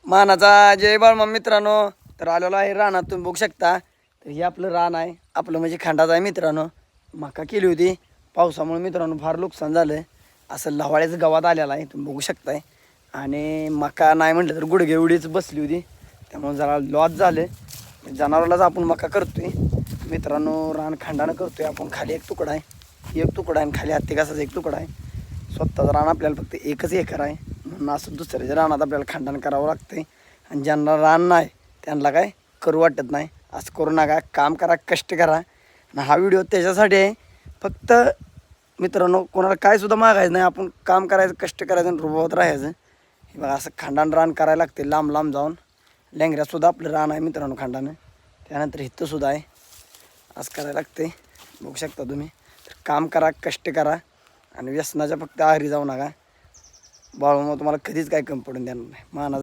मानाचा जय बाळमा मित्रांनो. तर आलेलो आहे रानात, तुम्ही बघू शकता. तर हे आपलं रान आहे, आपलं म्हणजे खंडाचं आहे मित्रांनो. मका केली होती, पावसामुळे मित्रांनो फार नुकसान झालं. असं लवाळ्याचं गावात आलेला आहे, तुम्ही बघू शकताय. आणि मका नाही म्हटलं तर गुडघे एवढीच बसली होती, त्यामुळे जरा लॉस झाले. जनावरालाच आपण मका करतोय मित्रांनो. रान खंडानं करतोय आपण. खाली एक तुकडा आहे, एक तुकडा आहे, आणि खाली हत्ती घासाचा एक तुकडा आहे. स्वतःचं रान आपल्याला फक्त एकच एकर आहे, म्हणून असं दुसऱ्याच्या रानात आपल्याला खंडन करावं लागतंय. आणि ज्यांना रान नाही त्यांना काय करू वाटत नाही. असं करू नका, काम करा, कष्ट करा. आणि हा व्हिडिओ त्याच्यासाठी आहे फक्त मित्रांनो. कोणाला काय सुद्धा मागायचं नाही, आपण काम करायचं, कष्ट करायचं आणि रुबावत राहायचं. हे बघा असं खंडान रान करायला लागते, लांब लांब जाऊन. लेंगऱ्यातसुद्धा आपलं रान आहे मित्रांनो खंडानं. त्यानंतर इथंसुद्धा आहे, असं करायला लागते. बघू शकता तुम्ही. तर काम करा, कष्ट करा, आणि व्यसनाच्या फक्त आहारी जाऊ नका. बाळूमामा तुम्हाला कधीच काय कमी पडून देणार नाही. माना